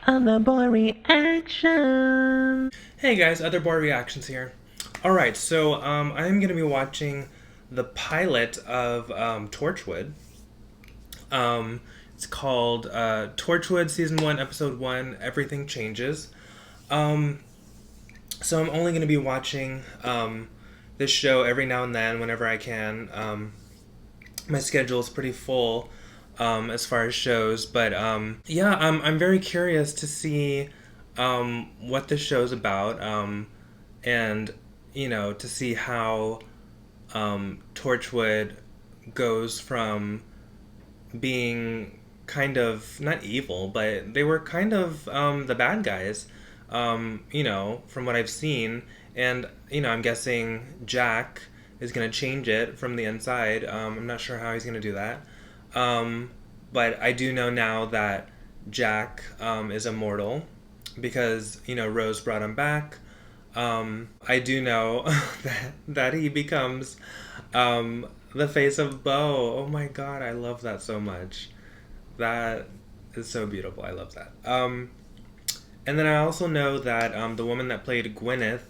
Other boy reaction. Hey guys, Other boy reactions here. Alright, so I'm gonna be watching the pilot of Torchwood. It's called Torchwood Season 1, Episode 1, Everything Changes. So I'm only gonna be watching this show every now and then whenever I can. My schedule is pretty full as far as shows, but yeah, I'm very curious to see what this show's about, and to see how Torchwood goes from being kind of not evil, but they were kind of the bad guys, from what I've seen, and I'm guessing Jack is going to change it from the inside. I'm not sure how he's going to do that. But I do know now that Jack is immortal because, Rose brought him back. I do know that he becomes the face of Beau. Oh my god, I love that so much. That is so beautiful. I love that. And then I also know that the woman that played Gwyneth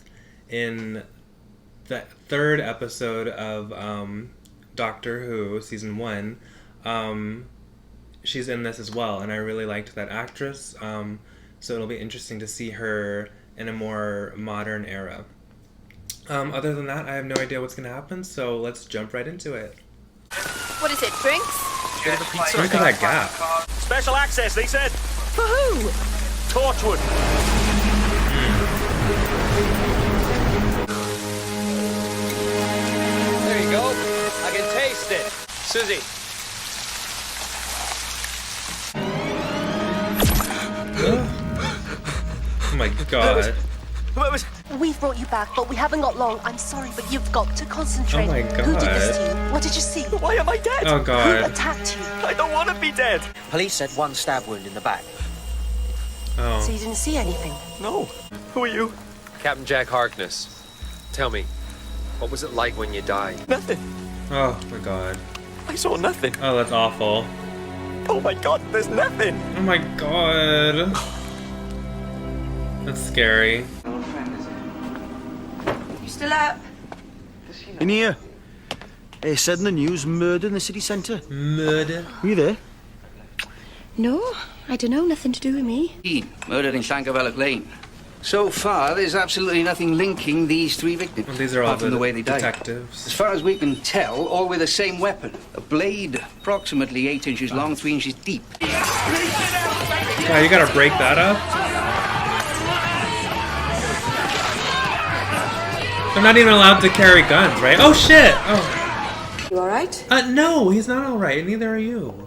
in the third episode of Doctor Who, Season 1, she's in this as well, and I really liked that actress, so it'll be interesting to see her in a more modern era. Other than that, I have no idea what's going to happen, so let's jump right into it. What is it, drinks? Look at that gap. Special access, they said. For who? Torchwood. There you go. I can taste it. Susie. Oh my god. We've brought you back, but we haven't got long. I'm sorry, but you've got to concentrate. Oh my Who did this God. to you? What did you see? Why am I dead? Oh Who god. attacked you? I don't want to be dead. Police said one stab wound in the back. So Oh. you didn't see anything? No. Who are you? Captain Jack Harkness. Tell me, what was it like when you died? Nothing. Oh my god. I saw nothing. Oh, that's awful. Oh my god, there's nothing. Oh my god. That's scary. You still up? In here. They said in the news, murder in the city centre. Murder. Were you there? No, I don't know. Nothing to do with me. Murdered in Llangavelloch Lane. So far, there's absolutely nothing linking these three victims. Well, these are all apart from the way they died. detectives. As far as we can tell, all with the same weapon. A blade approximately 8 inches long, 3 inches deep. Wow, you gotta break that up? They're not even allowed to carry guns, right? Oh shit! Oh. You all right? No, he's not alright, neither are you.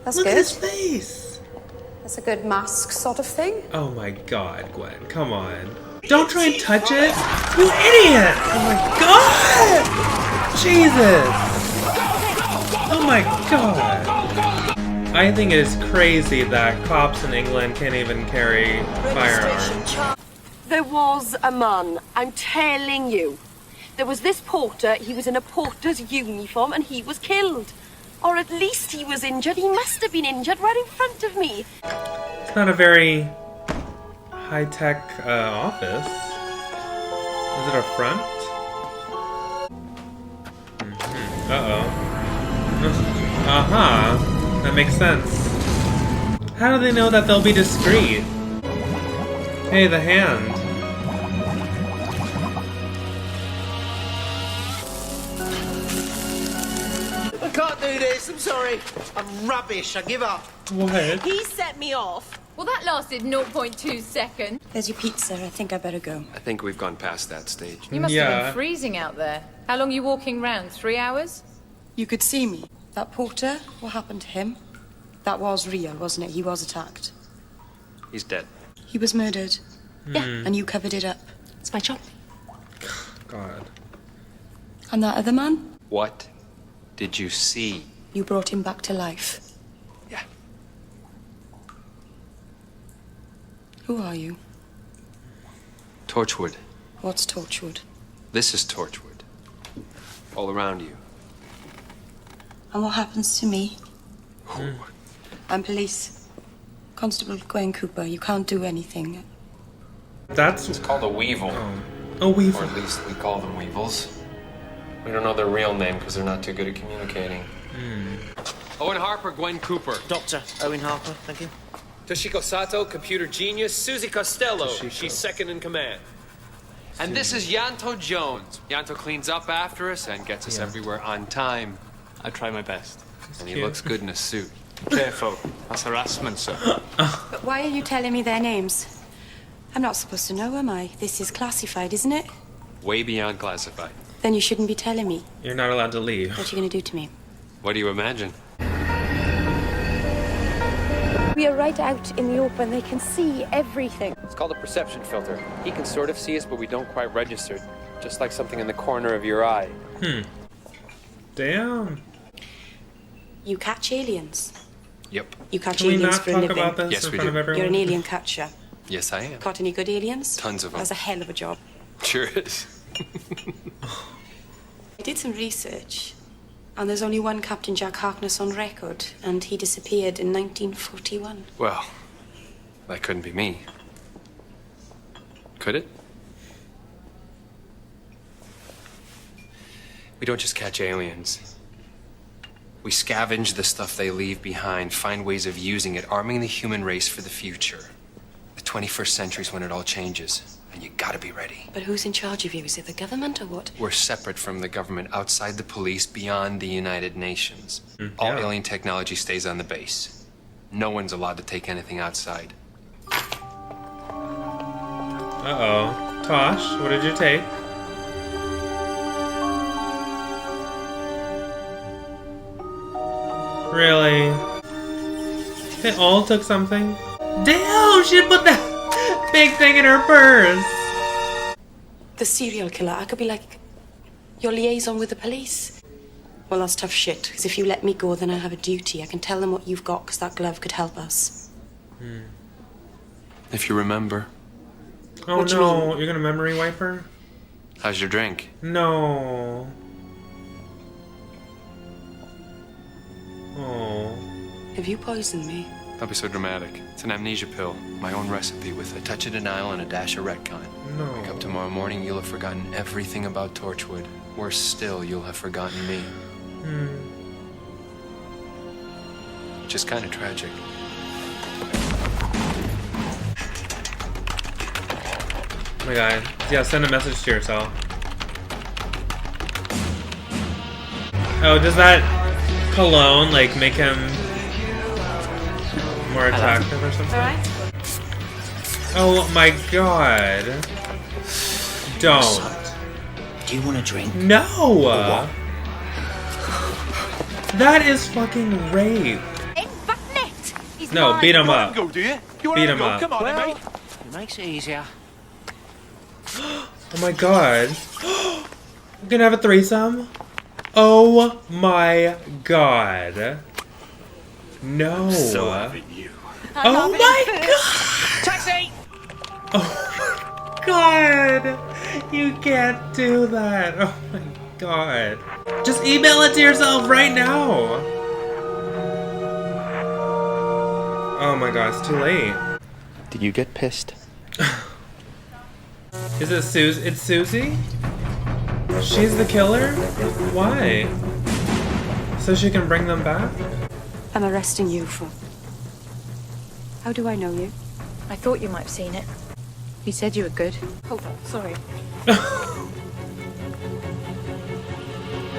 That's Look good. at his face! That's a good mask sort of thing. Oh my god, Gwen, come on. Don't try and touch it! You idiot! Oh my god! Jesus! Oh my god! I think it is crazy that cops in England can't even carry firearms. There was a man, I'm telling you. There was this porter, he was in a porter's uniform and he was killed. Or at least he was injured. He must have been injured right in front of me. It's not a very high-tech office. Is it a front? Uh-oh. Uh-huh. That makes sense. How do they know that they'll be discreet? Hey, the hand. I can't do this, I'm sorry. I'm rubbish, I give up. What? He set me off. Well, that lasted 0.2 seconds. There's your pizza. I think I better go. I think we've gone past that stage. You must have Yeah. been freezing out there. How long are you walking round? 3 hours? You could see me. That porter, what happened to him? That was real, wasn't it? He was attacked. He's dead. He was murdered. Yeah, and you covered it up. It's my job. God. And that other man? What did you see? You brought him back to life. Yeah. Who are you? Torchwood. What's Torchwood? This is Torchwood. All around you. And what happens to me? Who? I'm police. Constable Gwen Cooper, you can't do anything. That's It's called a weevil. a weevil. Or at least we call them weevils. We don't know their real name because they're not too good at communicating. Owen Harper, Gwen Cooper. Dr. Owen Harper, thank you. Toshiko Sato, computer genius. Susie Costello, she's second in command. And this is Yanto Jones. Yanto cleans up after us and gets us everywhere on time. I try my best. And he looks good in a suit. Careful. That's harassment, sir. But why are you telling me their names? I'm not supposed to know, am I? This is classified, isn't it? Way beyond classified. Then you shouldn't be telling me. You're not allowed to leave. What are you going to do to me? What do you imagine? We are right out in the open. They can see everything. It's called a perception filter. He can sort of see us, but we don't quite register. Just like something in the corner of your eye. Damn. You catch aliens. Yep. You catch Can we aliens not for a talk living. about this Yes, in we front do. of everyone? You're an alien catcher. Yes, I am. Caught any good aliens? Tons of them. That's a hell of a job. Sure is. I did some research, and there's only one Captain Jack Harkness on record, and he disappeared in 1941. Well, that couldn't be me. Could it? We don't just catch aliens. We scavenge the stuff they leave behind, find ways of using it, arming the human race for the future. The 21st century's when it all changes, and you gotta be ready. But who's in charge of you? Is it the government or what? We're separate from the government, outside the police, beyond the United Nations. All alien technology stays on the base. No one's allowed to take anything outside. Uh-oh. Tosh, what did you take? Really? They all took something? Damn, she put that big thing in her purse! The serial killer. I could be like your liaison with the police. Well, that's tough shit, because if you let me go, then I have a duty. I can tell them what you've got, because that glove could help us. If you remember. Oh What do you no, you're gonna memory wipe her? How's your drink? No. Oh. Have you poisoned me? Don't be so dramatic. It's an amnesia pill. My own recipe with a touch of denial and a dash of retcon. No. Wake up tomorrow morning, you'll have forgotten everything about Torchwood. Worse still, you'll have forgotten me. Which is kind of tragic. Oh my god. Yeah, send a message to yourself. Oh, does that cologne, like, make him more attractive or something? Alright. Oh my god. Don't. Do you want a drink? No! That is fucking rape. No, beat him up. Go, do you? Beat him up. Come on, then, mate. It makes it easier. Oh my god. We're gonna have a threesome? Oh my god. No. So having you. Oh my god! Taxi! Oh my god! You can't do that. Oh my god. Just email it to yourself right now. Oh my god, it's too late. Did you get pissed? Is it Susie? It's Susie? She's the killer? Why? So she can bring them back? I'm arresting you for... How do I know you? I thought you might have seen it. You said you were good. Hold on, sorry.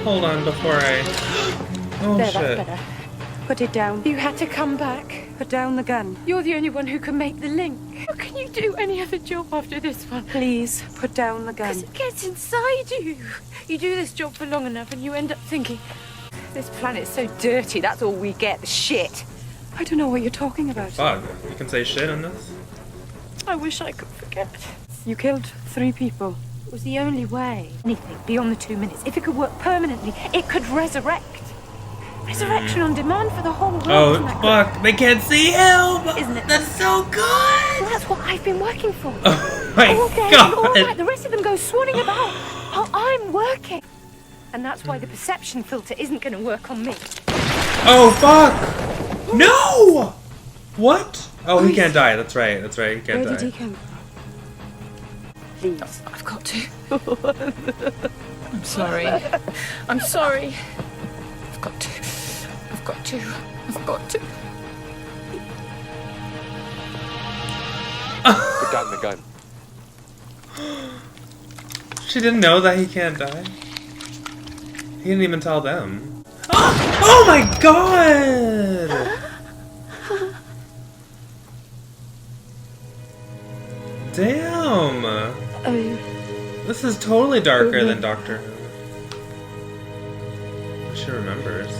Hold on before I... Oh There, shit. that's better. Put it down. You had to come back. Put down the gun. You're the only one who can make the link. How can you do any other job after this one? Please, put down the gun. Because it gets inside you. You do this job for long enough and you end up thinking, this planet's so dirty, that's all we get, the shit. I don't know what you're talking about. Fuck, you can say shit on this? I wish I could forget. You killed 3 people. It was the only way. Anything beyond the 2 minutes, if it could work permanently, it could resurrect. Resurrection on demand for the whole world. Oh, isn't that good? fuck, they can't see him! Isn't it? That's so good! Well, that's what I've been working for. Oh my All day and all night. god! The rest of them go swanning about while I'm working. And that's why the perception filter isn't going to work on me. Oh fuck! No! What? Oh, he can't die. That's right. That's right. He can't Where die. did he come? Please. I've got to. I'm sorry. I'm sorry. I've got to. I've got to. I've got to. Put down the gun. She didn't know that he can't die. He didn't even tell them. Oh my god! Damn! This is totally darker than Doctor Who. She remembers.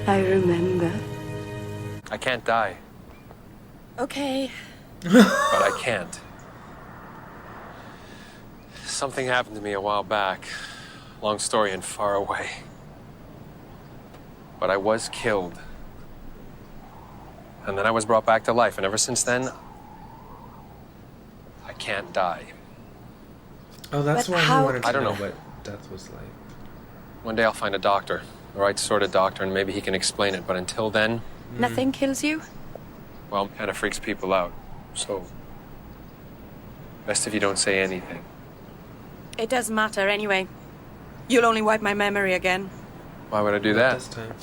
I remember. I can't die, Okay. but I can't. Something happened to me a while back. Long story and far away. But I was killed. And then I was brought back to life, and ever since then, I can't die. Oh, that's But why he how- wanted to I don't know know. what death was like. One day I'll find a doctor, the right sort of doctor, and maybe he can explain it. But until then, Nothing kills you? well, kind of freaks people out. So, best if you don't say anything. It doesn't matter anyway. You'll only wipe my memory again. Why would I do This that? time.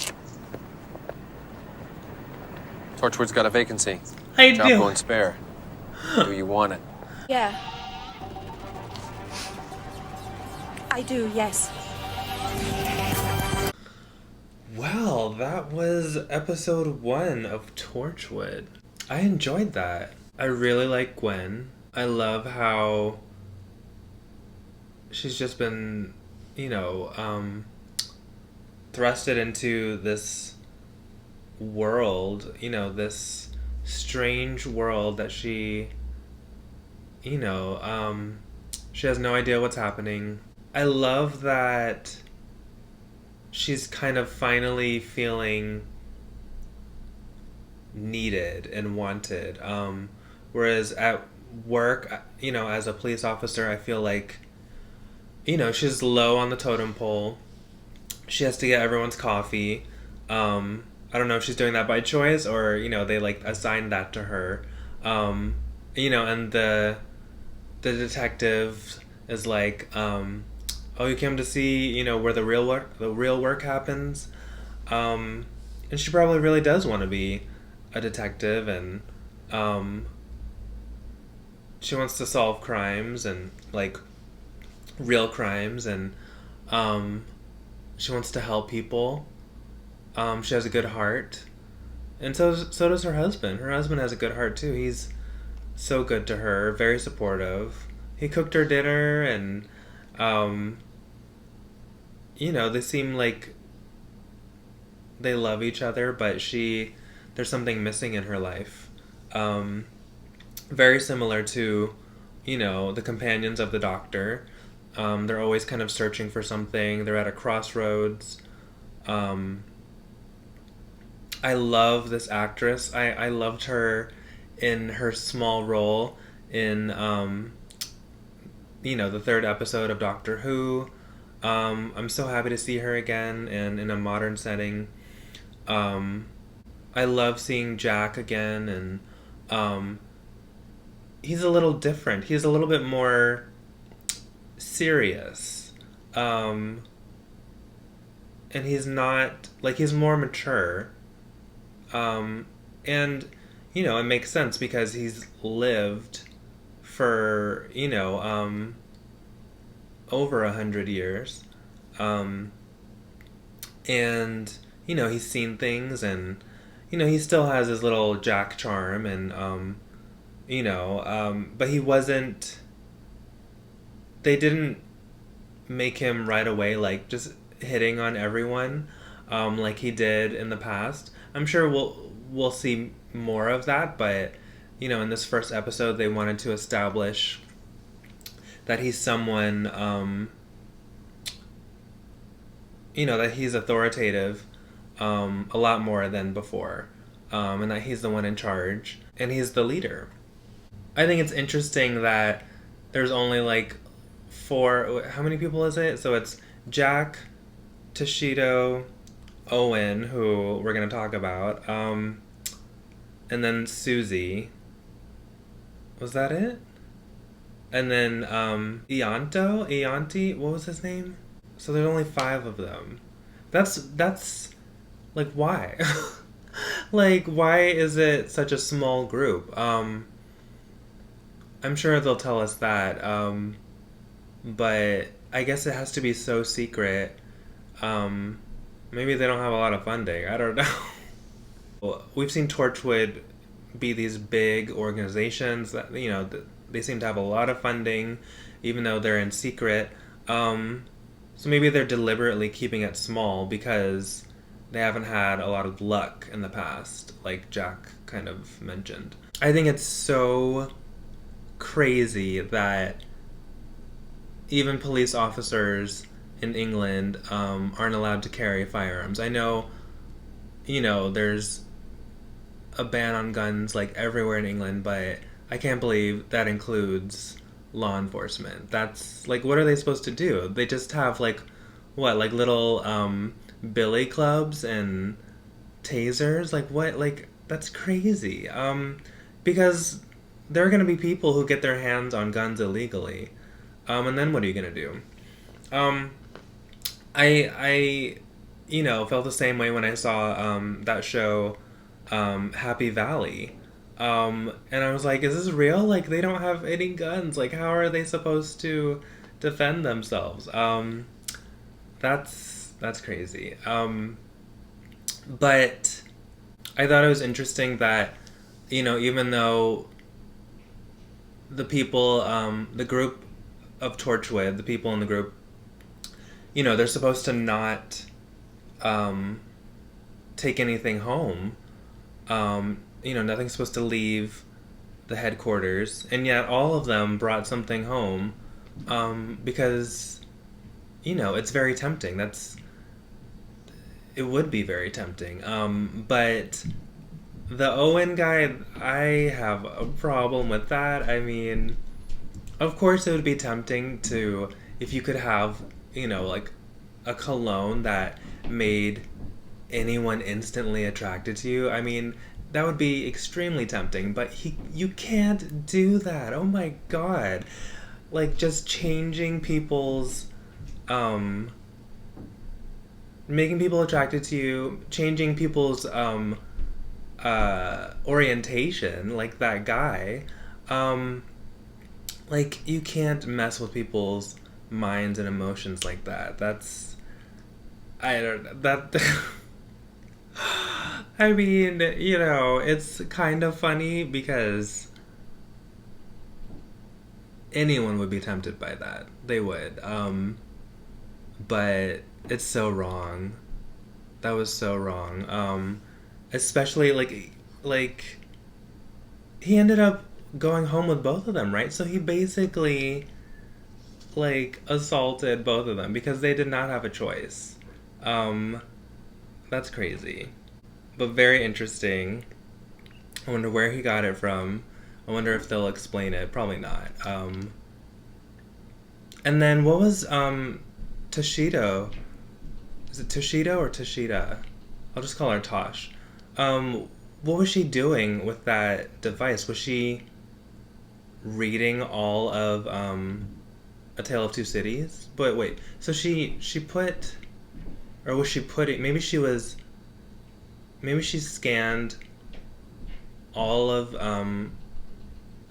Torchwood's got a vacancy. I Job do. going spare. Do you want it? Yeah. I do, yes. Well, that was episode 1 of Torchwood. I enjoyed that. I really like Gwen. I love how she's just been, thrusted into this world, this strange world that she has no idea what's happening. I love that she's kind of finally feeling needed and wanted. Whereas at work, as a police officer, I feel like, she's low on the totem pole. She has to get everyone's coffee. I don't know if she's doing that by choice or, they assigned that to her. And the detective is like, oh, you came to see, where the real work happens. And she probably really does want to be a detective, and she wants to solve crimes and real crimes, and she wants to help people. She has a good heart, and so does her husband. Her husband has a good heart too. He's so good to her, very supportive. He cooked her dinner, and they seem like they love each other, but there's something missing in her life. Very similar to, the companions of the Doctor. They're always kind of searching for something. They're at a crossroads. I love this actress. I loved her in her small role in, the third episode of Doctor Who. I'm so happy to see her again and in a modern setting. I love seeing Jack again, and he's a little different. He's a little bit more serious. And he's not, he's more mature. And, it makes sense because he's lived for, over 100 years. And, he's seen things, and, he still has his little Jack charm, and, but he wasn't, they didn't make him right away, just hitting on everyone, like he did in the past. I'm sure we'll see more of that, but, in this first episode, they wanted to establish that he's someone, that he's authoritative, a lot more than before, and that he's the one in charge, and he's the leader. I think it's interesting that there's only 4, how many people is it? So it's Jack, Toshido, Owen, who we're going to talk about, and and then Susie. Was that it? And then Ianti, what was his name? So there's only 5 of them. That's like, why? Like, why is it such a small group? I'm sure they'll tell us that. But I guess it has to be so secret. Maybe they don't have a lot of funding. I don't know. We've seen Torchwood be these big organizations that, you know, they seem to have a lot of funding, even though they're in secret. So maybe they're deliberately keeping it small because they haven't had a lot of luck in the past, like Jack kind of mentioned. I think it's so crazy that even police officers in England aren't allowed to carry firearms. I know, you know, there's a ban on guns like everywhere in England, but I can't believe that includes law enforcement. That's like, what are they supposed to do? They just have like, what, like little billy clubs and tasers? Like, what? Like, that's crazy. Because there are going to be people who get their hands on guns illegally. And then what are you going to do? I you know, felt the same way when I saw that show, Happy Valley. And I was like, is this real? Like, they don't have any guns. Like, how are they supposed to defend themselves? That's crazy. But I thought it was interesting that, you know, even though the people, the group of Torchwood, the people in the group, you know, they're supposed to not take anything home. You know, nothing's supposed to leave the headquarters, and yet all of them brought something home because, you know, it's very tempting. It would be very tempting. But the Owen guy, I have a problem with that. I mean, of course it would be tempting to, if you could have, you know, like a cologne that made anyone instantly attracted to you. I mean, that would be extremely tempting, but you can't do that. Oh my god. Like, just changing people's, making people attracted to you, changing people's, orientation, like that guy. Like, you can't mess with people's minds and emotions like that. I mean, you know, it's kind of funny because anyone would be tempted by that. They would. But it's so wrong. That was so wrong. Especially, like, he ended up going home with both of them, right? So he basically, like, assaulted both of them because they did not have a choice. That's crazy. But very interesting. I wonder where he got it from. I wonder if they'll explain it. Probably not. And then what was Toshido? Is it Toshido or Toshida? I'll just call her Tosh. What was she doing with that device? Was she reading all of A Tale of Two Cities? But wait, so she put, or was she putting, maybe she scanned all of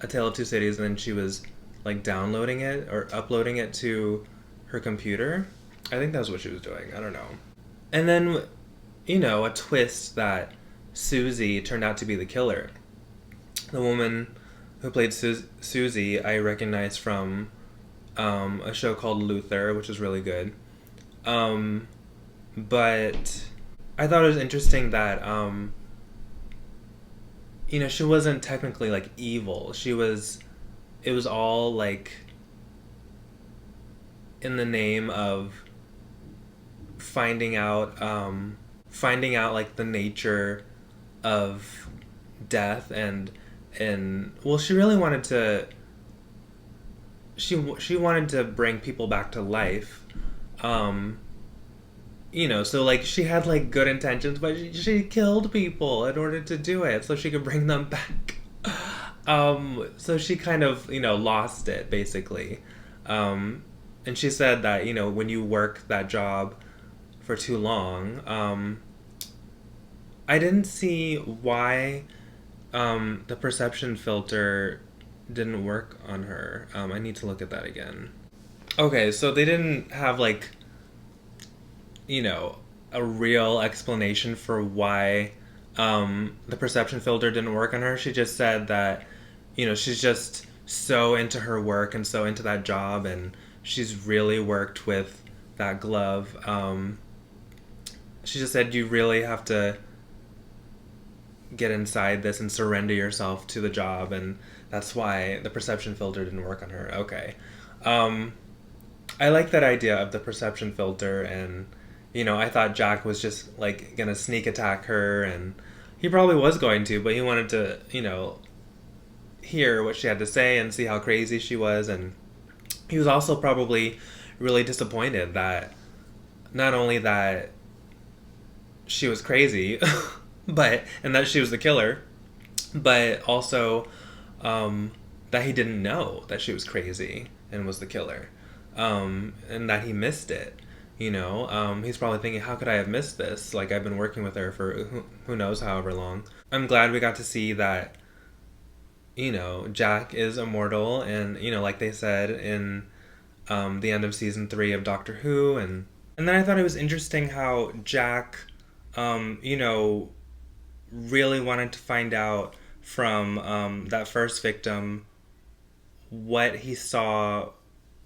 A Tale of Two Cities and then she was like downloading it or uploading it to her computer. I think that's what she was doing. I don't know. And then, you know, a twist that Susie turned out to be the killer. The woman who played Susie, I recognized from a show called Luther, which was really good. But I thought it was interesting that, you know, she wasn't technically, like, evil. It was all, like, in the name of finding out, like, the nature of death and well, she really wanted to, she wanted to bring people back to life, So like she had like good intentions, but she killed people in order to do it so she could bring them back. So she kind of, lost it basically. And she said that, when you work that job for too long, I didn't see why the perception filter didn't work on her. I need to look at that again. Okay, so they didn't have like, a real explanation for why the perception filter didn't work on her. She just said that, she's just so into her work and so into that job, and she's really worked with that glove. She just said you really have to get inside this and surrender yourself to the job, and that's why the perception filter didn't work on her. Okay. I like that idea of the perception filter, and I thought Jack was just like gonna sneak attack her, and he probably was going to, but he wanted to, hear what she had to say and see how crazy she was. And he was also probably really disappointed that not only that she was crazy, and that she was the killer, but also that he didn't know that she was crazy and was the killer, and that he missed it. He's probably thinking, how could I have missed this? Like, I've been working with her for who knows however long. I'm glad we got to see that, Jack is immortal, and, like they said in the end of season 3 of Doctor Who. And then I thought it was interesting how Jack, really wanted to find out from that first victim what he saw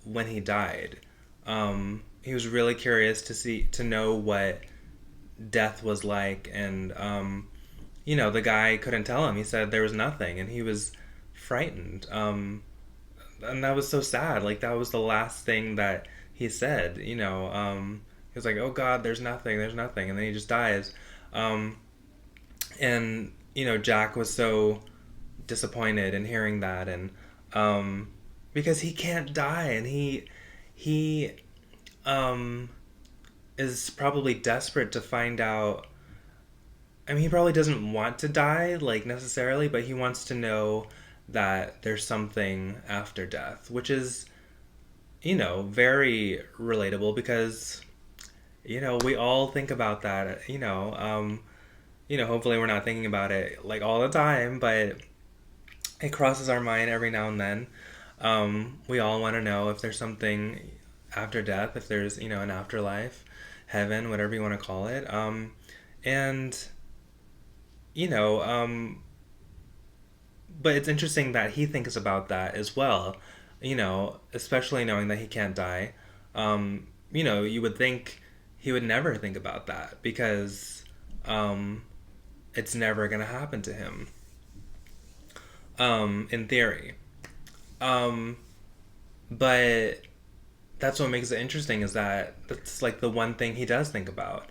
when he died. He was really curious to know what death was like, and the guy couldn't tell him. He said there was nothing, and he was frightened. And that was so sad. Like, that was the last thing that he said. He was like, "Oh God, there's nothing," and then he just dies. And Jack was so disappointed in hearing that, and because he can't die, and he is probably desperate to find out. I mean, he probably doesn't want to die, like, necessarily, but he wants to know that there's something after death, which is, very relatable, because, we all think about that, hopefully we're not thinking about it, like, all the time, but it crosses our mind every now and then. We all want to know if there's something after death, if there's, an afterlife, heaven, whatever you want to call it. But it's interesting that he thinks about that as well, especially knowing that he can't die. You would think he would never think about that, because it's never going to happen to him, in theory. But that's what makes it interesting, is that that's like the one thing he does think about.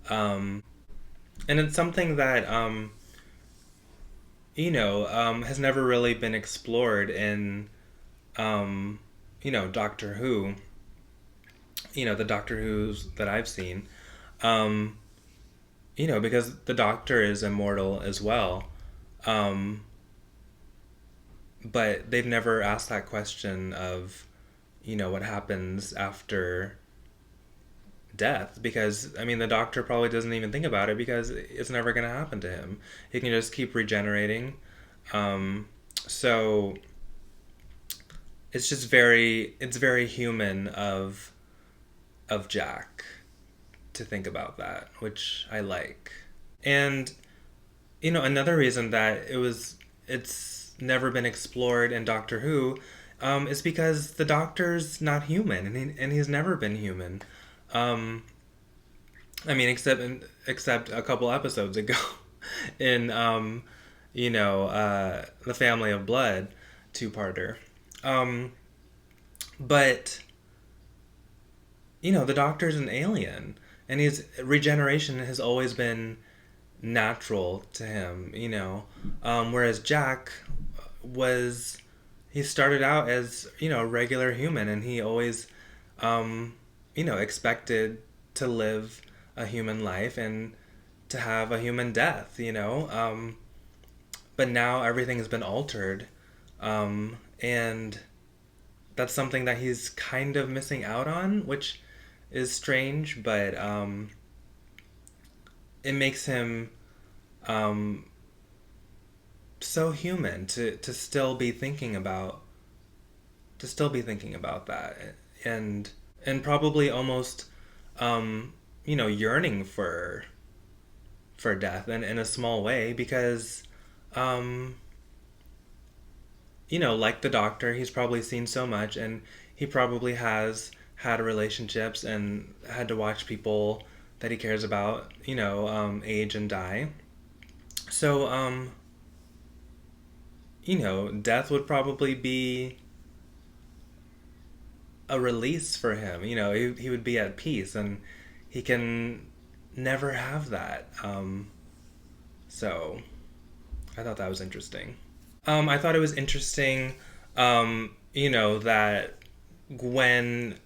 And it's something that, has never really been explored in, Doctor Who, the Doctor Who's that I've seen, because the Doctor is immortal as well. But they've never asked that question of, what happens after death, because, I mean, the Doctor probably doesn't even think about it, because it's never going to happen to him. He can just keep regenerating. So it's just very human of Jack to think about that, which I like. And, another reason that it's never been explored in Doctor Who, is because the Doctor's not human, and he's never been human. I mean, except a couple episodes ago, in the Family of Blood 2-parter. But the Doctor's an alien, and his regeneration has always been natural to him. Whereas Jack he started out as a regular human, and he always expected to live a human life and to have a human death, you know? But now everything has been altered. And that's something that he's kind of missing out on, which is strange, but it makes him so human to still be thinking about that, and probably almost yearning for death in a small way, because like the Doctor, he's probably seen so much, and he probably has had relationships and had to watch people that he cares about, age and die. So, death would probably be a release for him. He would be at peace, and he can never have that. So, I thought that was interesting. I thought it was interesting, that Gwen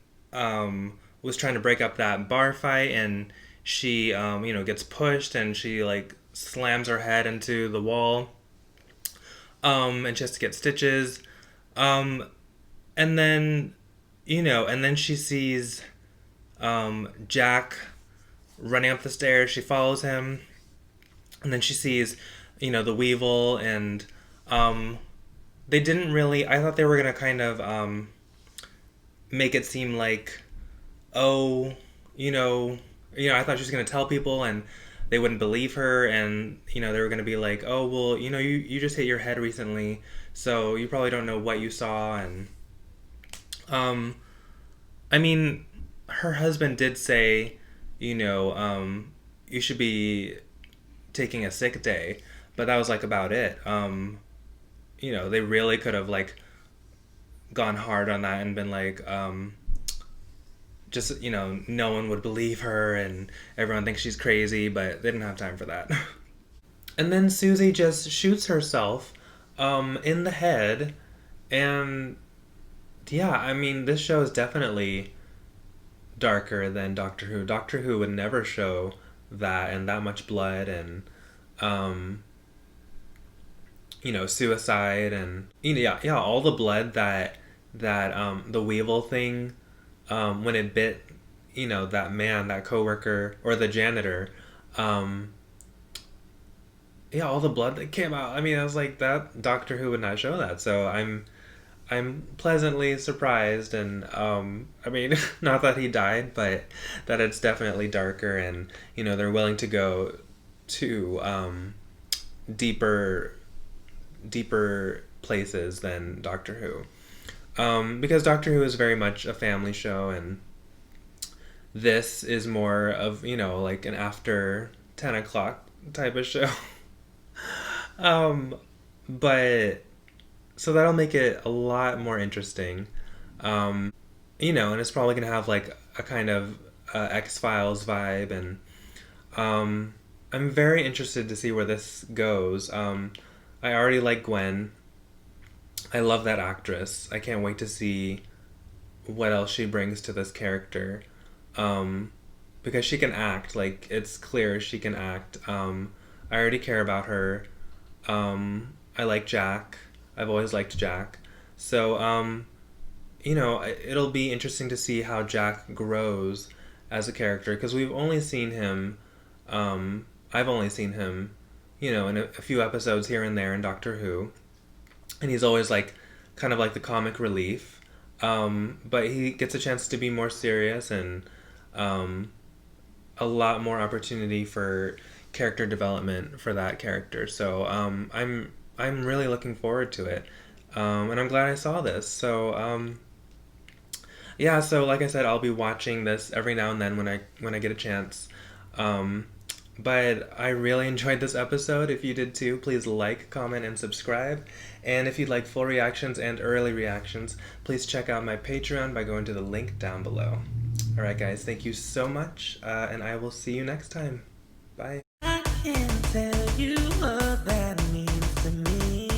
was trying to break up that bar fight, and she, gets pushed, and she, like, slams her head into the wall, and she has to get stitches, and then, and then she sees Jack running up the stairs. She follows him, and then she sees, the Weevil, and they didn't really... I thought they were going to kind of make it seem like, I thought she was going to tell people and they wouldn't believe her, and, they were going to be like, oh, well, you just hit your head recently, so you probably don't know what you saw, and... I mean, her husband did say, you should be taking a sick day, but that was, like, about it. They really could have, like, gone hard on that and been like, just, no one would believe her and everyone thinks she's crazy, but they didn't have time for that. And then Susie just shoots herself in the head, and yeah, I mean, this show is definitely darker than Doctor Who. Doctor Who would never show that and that much blood and suicide and all the blood that the Weevil thing, when it bit that man, that coworker, or the janitor, all the blood that came out. I mean, I was like, that Doctor Who would not show that, so I'm pleasantly surprised, and I mean, not that he died, but that it's definitely darker, and they're willing to go to deeper places than Doctor Who, because Doctor Who is very much a family show, and this is more of like an after 10 o'clock type of show. But so that'll make it a lot more interesting, and it's probably gonna have like a kind of X-Files vibe, and I'm very interested to see where this goes. I already like Gwen. I love that actress. I can't wait to see what else she brings to this character. Because she can act. Like, it's clear she can act. I already care about her. I like Jack. I've always liked Jack. So, it'll be interesting to see how Jack grows as a character. Because we've only seen him... I've only seen him... in a few episodes here and there in Doctor Who. And he's always, like, kind of like the comic relief. But he gets a chance to be more serious, and a lot more opportunity for character development for that character. So I'm really looking forward to it. And I'm glad I saw this. So yeah, so like I said, I'll be watching this every now and then when I get a chance. But I really enjoyed this episode. If you did too, please like, comment, and subscribe. And if you'd like full reactions and early reactions, please check out my Patreon by going to the link down below. Alright guys, thank you so much, and I will see you next time. Bye. I can't tell you what that means to me.